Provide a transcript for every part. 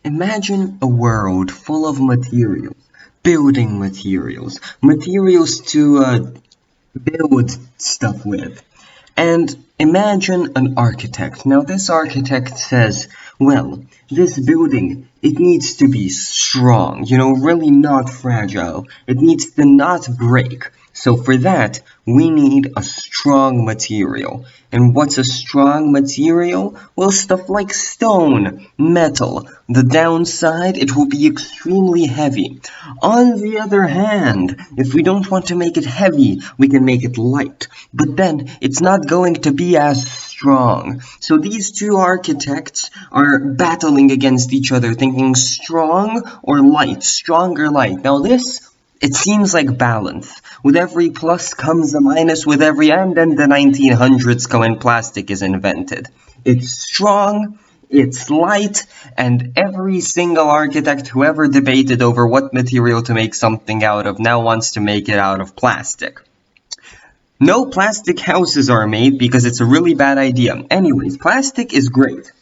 Imagine a world full of materials, building materials, materials to build stuff with. And imagine an architect. Now, this architect says, well, this building, it needs to be strong, really not fragile. It needs to not break. So for that, we need a strong material. And what's a strong material? Well, stuff like stone, metal. The downside, it will be extremely heavy. On the other hand, if we don't want to make it heavy, we can make it light. But then, it's not going to be as strong. So these two architects are battling against each other, thinking strong or light, strong or light. Now this, it seems like balance. With every plus comes a minus, with every and then the 1900s come when plastic is invented. It's strong, it's light, and every single architect who ever debated over what material to make something out of now wants to make it out of plastic. No plastic houses are made because it's a really bad idea. Anyways, plastic is great.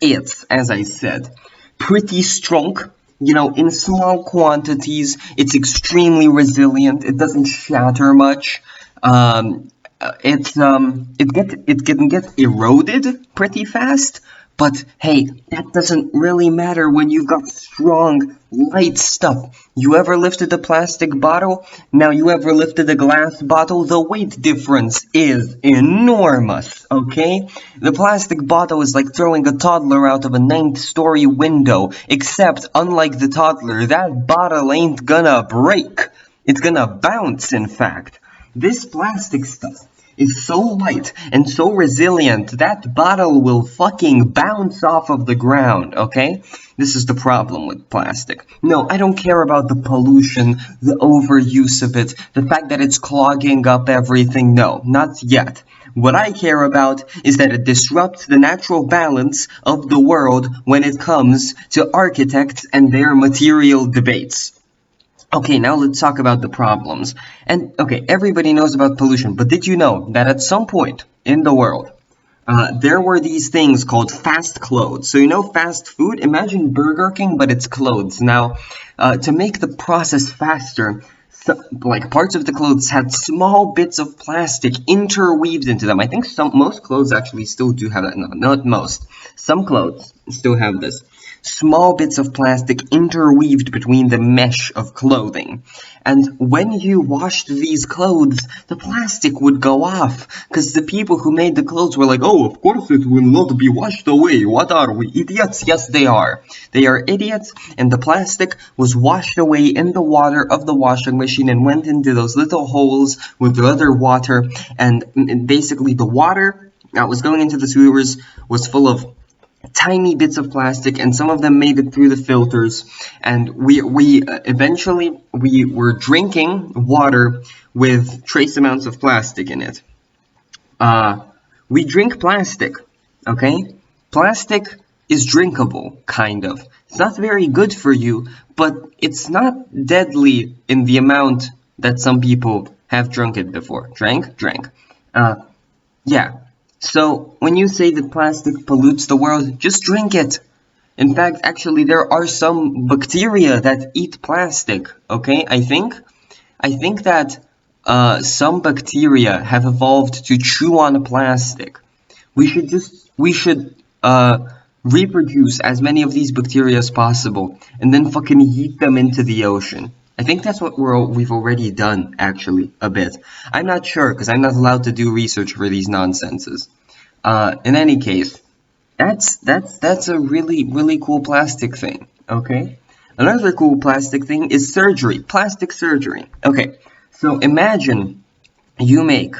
It's, as I said, pretty strong. In small quantities, it's extremely resilient. It doesn't shatter much. It can get eroded pretty fast. But hey, that doesn't really matter when you've got strong, light stuff. You ever lifted a plastic bottle? Now you ever lifted a glass bottle? The weight difference is enormous, okay? The plastic bottle is like throwing a toddler out of a 9th-story window, except unlike the toddler, that bottle ain't gonna break. It's gonna bounce, in fact. This plastic stuff is so light and so resilient, that bottle will fucking bounce off of the ground, okay? This is the problem with plastic. No, I don't care about the pollution, the overuse of it, the fact that it's clogging up everything. No, not yet. What I care about is that it disrupts the natural balance of the world when it comes to architects and their material debates. Okay, now let's talk about the problems. And, okay, everybody knows about pollution, but did you know that at some point in the world, there were these things called fast clothes. So, fast food? Imagine Burger King, but it's clothes. Now, to make the process faster, parts of the clothes had small bits of plastic interweaved into them. I think most clothes actually still do have that. No, not most. Some clothes still have this. Small bits of plastic interweaved between the mesh of clothing. And when you washed these clothes, the plastic would go off, because the people who made the clothes were like, oh, of course it will not be washed away. What are we, idiots? Yes, they are. They are idiots, and the plastic was washed away in the water of the washing machine and went into those little holes with the other water, and basically the water that was going into the sewers was full of tiny bits of plastic, and some of them made it through the filters, and we eventually were drinking water with trace amounts of plastic in it. We drink plastic, okay? Plastic is drinkable, kind of. It's not very good for you, but it's not deadly in the amount that some people have drunk it before. Drank? Yeah. So, when you say that plastic pollutes the world, just drink it. In fact, actually, there are some bacteria that eat plastic, okay? I think that some bacteria have evolved to chew on plastic. We should reproduce as many of these bacteria as possible, and then fucking yeet them into the ocean. I think that's what we've already done, actually, a bit. I'm not sure, because I'm not allowed to do research for these nonsenses. In any case, that's a really, really cool plastic thing, okay? Another cool plastic thing is surgery, plastic surgery. Okay, so imagine you make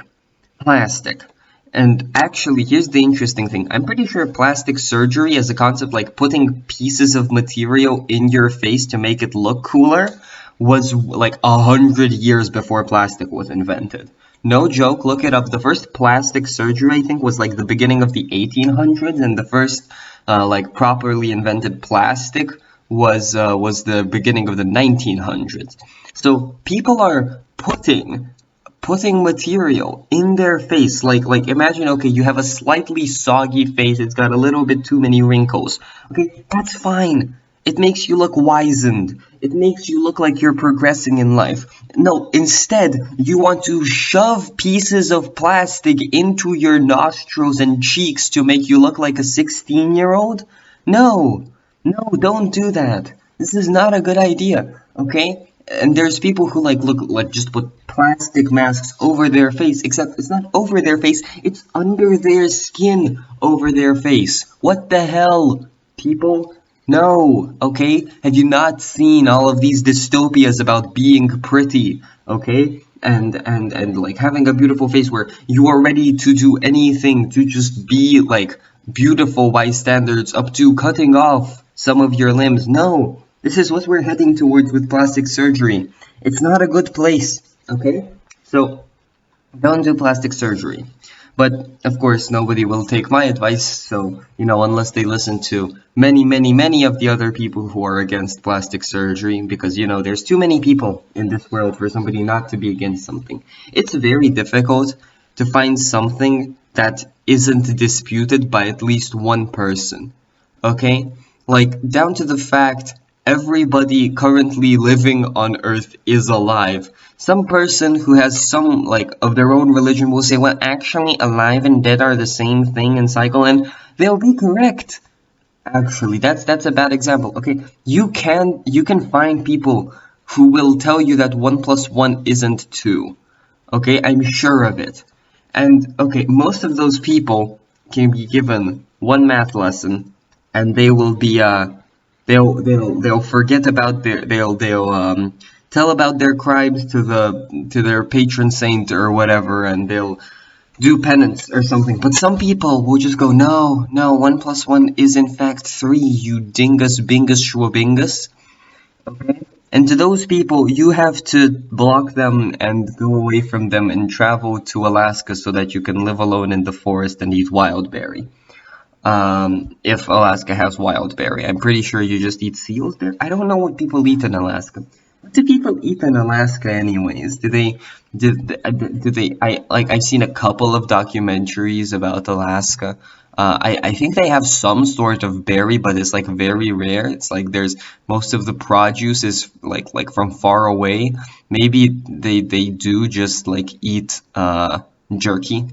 plastic. And actually, here's the interesting thing. I'm pretty sure plastic surgery as a concept, like putting pieces of material in your face to make it look cooler, was like 100 years before plastic was invented. No joke, look it up. The first plastic surgery, I think, was like the beginning of the 1800s, and the first properly invented plastic was the beginning of the 1900s. So people are putting putting material in their face, like imagine, okay, you have a slightly soggy face, it's got a little bit too many wrinkles. Okay, that's fine. It makes you look wizened. It makes you look like you're progressing in life. No, instead, you want to shove pieces of plastic into your nostrils and cheeks to make you look like a 16-year-old? No, no, don't do that. This is not a good idea, okay? And there's people who look just put plastic masks over their face, except it's not over their face, it's under their skin over their face. What the hell, people? No, okay? Have you not seen all of these dystopias about being pretty, okay? And like having a beautiful face where you are ready to do anything to just be like beautiful by standards, up to cutting off some of your limbs. No, this is what we're heading towards with plastic surgery. It's not a good place, okay? So don't do plastic surgery. But of course, nobody will take my advice, so, unless they listen to many of the other people who are against plastic surgery, because, there's too many people in this world for somebody not to be against something. It's very difficult to find something that isn't disputed by at least one person, okay? Like, down to the fact everybody currently living on Earth is alive. Some person who has some, of their own religion will say, well, actually, alive and dead are the same thing and cycle, and they'll be correct. Actually, that's a bad example, okay? You can find people who will tell you that 1 plus 1 isn't 2, okay? I'm sure of it. And, okay, most of those people can be given one math lesson, and they will be, they'll forget about they'll tell about their crimes to their patron saint or whatever, and they'll do penance or something. But some people will just go, no, 1 plus 1 is in fact 3, you dingus bingus schwabingus. Okay? And to those people, you have to block them and go away from them and travel to Alaska so that you can live alone in the forest and eat wild berry. If Alaska has wild berry. I'm pretty sure you just eat seals there. I don't know what people eat in Alaska. What do people eat in Alaska anyways? I've seen a couple of documentaries about Alaska. I think they have some sort of berry, but it's like very rare. It's like there's most of the produce is like from far away. Maybe they do just like eat jerky,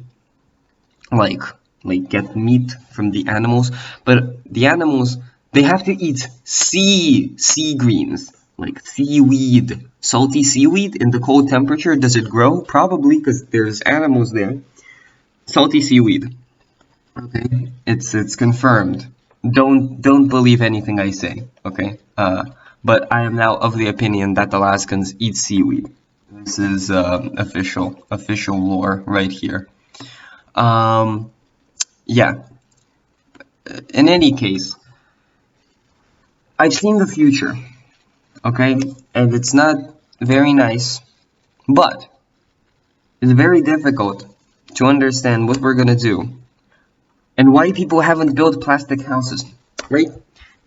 like get meat from the animals, but the animals, they have to eat sea greens, like seaweed, salty seaweed in the cold temperature. Does it grow? Probably, because there's animals there. Salty seaweed. Okay, it's confirmed. Don't believe anything I say. Okay, but I am now of the opinion that Alaskans eat seaweed. This is official lore right here. Yeah. In any case, I've seen the future, okay? And it's not very nice, but it's very difficult to understand what we're gonna do and why people haven't built plastic houses, right?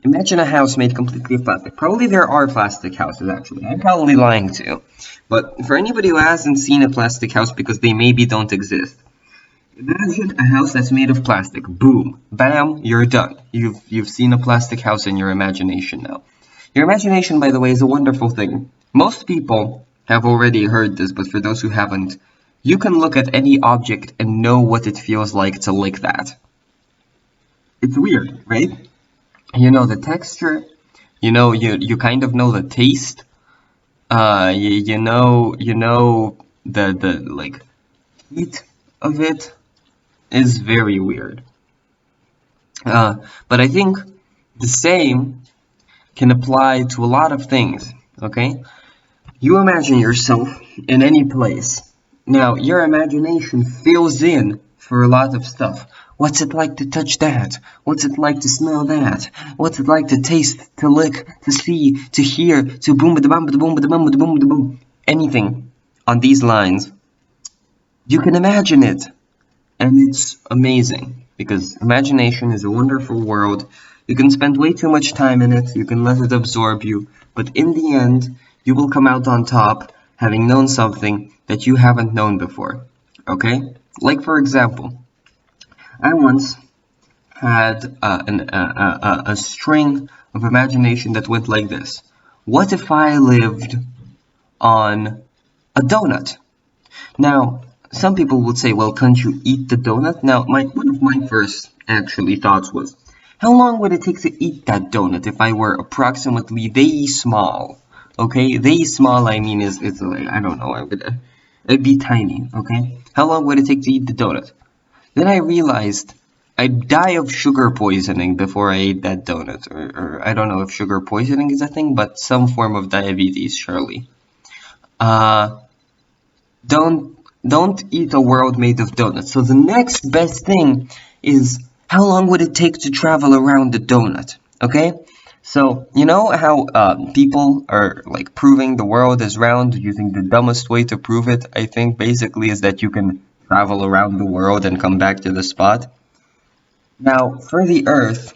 Imagine a house made completely of plastic. Probably there are plastic houses, actually. I'm probably lying too. But for anybody who hasn't seen a plastic house because they maybe don't exist, imagine a house that's made of plastic. Boom. Bam, you're done. You've seen a plastic house in your imagination now. Your imagination, by the way, is a wonderful thing. Most people have already heard this, but for those who haven't, you can look at any object and know what it feels like to lick that. It's weird, right? You know the texture, you kind of know the taste, you know the like heat of it is very weird. But I think the same can apply to a lot of things, okay? You imagine yourself in any place. Now, your imagination fills in for a lot of stuff. What's it like to touch that? What's it like to smell that? What's it like to taste, to lick, to see, to hear, to boom ba da bum ba da boom ba da bum ba da boom ba da boom? Anything on these lines, you can imagine it. And it's amazing, because imagination is a wonderful world. You can spend way too much time in it, you can let it absorb you, but in the end, you will come out on top, having known something that you haven't known before. Okay? Like, for example, I once had a string of imagination that went like this. What if I lived on a donut? Now, some people would say, well, can't you eat the donut? Now, one of my first actually thoughts was, how long would it take to eat that donut if I were approximately this small? Okay, this small, I mean, is like, I don't know, it'd be tiny, okay? How long would it take to eat the donut? Then I realized I'd die of sugar poisoning before I ate that donut, or I don't know if sugar poisoning is a thing, but some form of diabetes, surely. Uh, don't eat a world made of donuts. So the next best thing is how long would it take to travel around the donut? Okay? So you know how people are like proving the world is round using the dumbest way to prove it, I think basically is that you can travel around the world and come back to the spot. Now, for the Earth,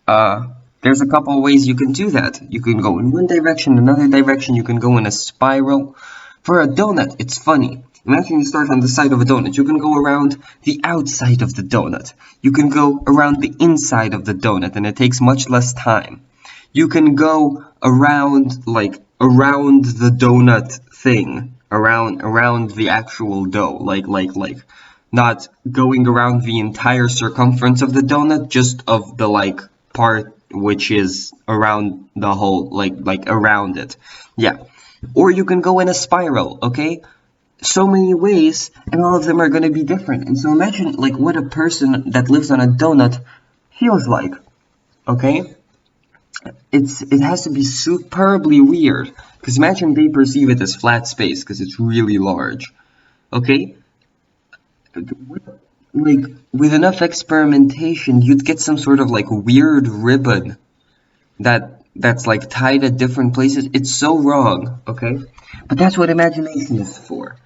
uh, there's a couple of ways you can do that. You can go in one direction, another direction, you can go in a spiral. For a donut, it's funny. Imagine you start on the side of a donut. You can go around the outside of the donut. You can go around the inside of the donut, and it takes much less time. You can go around, like, around the donut thing. Around the actual dough. Like, not going around the entire circumference of the donut, just of the, like, part which is around the whole, like around it. Yeah. Or you can go in a spiral, okay? So many ways, and all of them are going to be different. And so imagine, like, what a person that lives on a donut feels like, okay? It has to be superbly weird, because imagine they perceive it as flat space, because it's really large, okay? Like, with enough experimentation, you'd get some sort of, like, weird ribbon that's like tied at different places. It's so wrong, okay? But that's what imagination is for.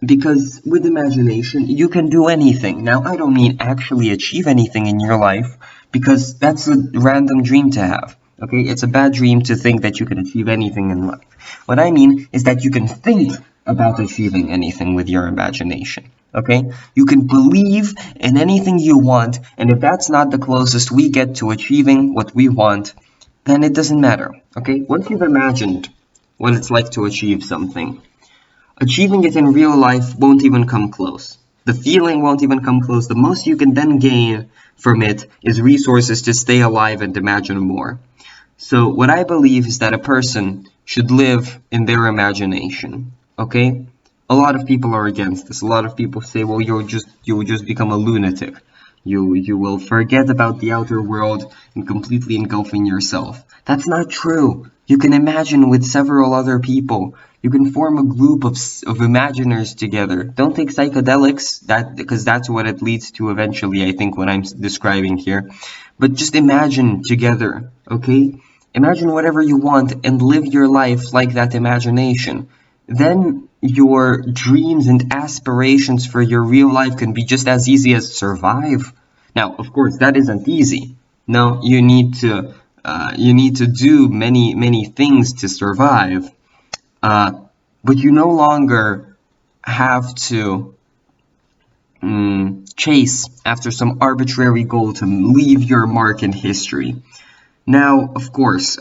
Because with imagination, you can do anything. Now, I don't mean actually achieve anything in your life, because that's a random dream to have, okay? It's a bad dream to think that you can achieve anything in life. What I mean is that you can think about achieving anything with your imagination, okay? You can believe in anything you want, and if that's not the closest we get to achieving what we want, then it doesn't matter, okay? Once you've imagined what it's like to achieve something, achieving it in real life won't even come close. The feeling won't even come close. The most you can then gain from it is resources to stay alive and imagine more. So what I believe is that a person should live in their imagination, okay? A lot of people are against this. A lot of people say, well, you will just become a lunatic. You will forget about the outer world and completely engulf in yourself. That's not true. You can imagine with several other people. You can form a group of imaginers together. Don't take psychedelics, because that's what it leads to eventually, I think, what I'm describing here. But just imagine together, okay? Imagine whatever you want and live your life like that imagination. Then your dreams and aspirations for your real life can be just as easy as survive. Now, of course, that isn't easy. No, you need to do many things to survive. But you no longer have to chase after some arbitrary goal to leave your mark in history. Now, of course,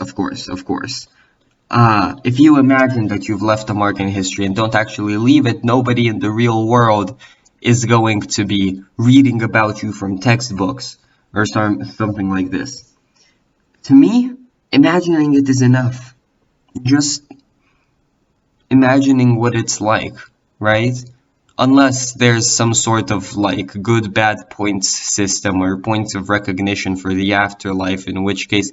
if you imagine that you've left a mark in history and don't actually leave it, nobody in the real world is going to be reading about you from textbooks or something like this. To me, imagining it is enough. Just imagining what it's like, right? Unless there's some sort of like good bad points system or points of recognition for the afterlife, in which case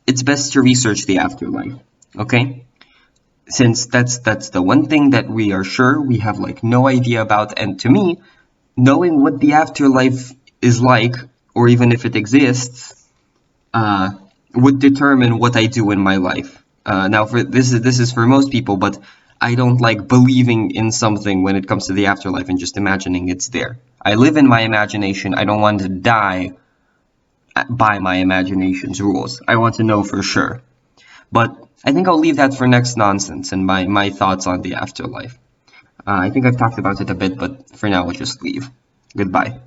it's best to research the afterlife, okay? Since that's the one thing that we are sure we have like no idea about, and to me, knowing what the afterlife is like, or even if it exists, would determine what I do in my life. Now, for this is for most people, but I don't like believing in something when it comes to the afterlife and just imagining it's there. I live in my imagination. I don't want to die by my imagination's rules. I want to know for sure. But I think I'll leave that for next nonsense and my thoughts on the afterlife. I think I've talked about it a bit, but for now, we'll just leave. Goodbye.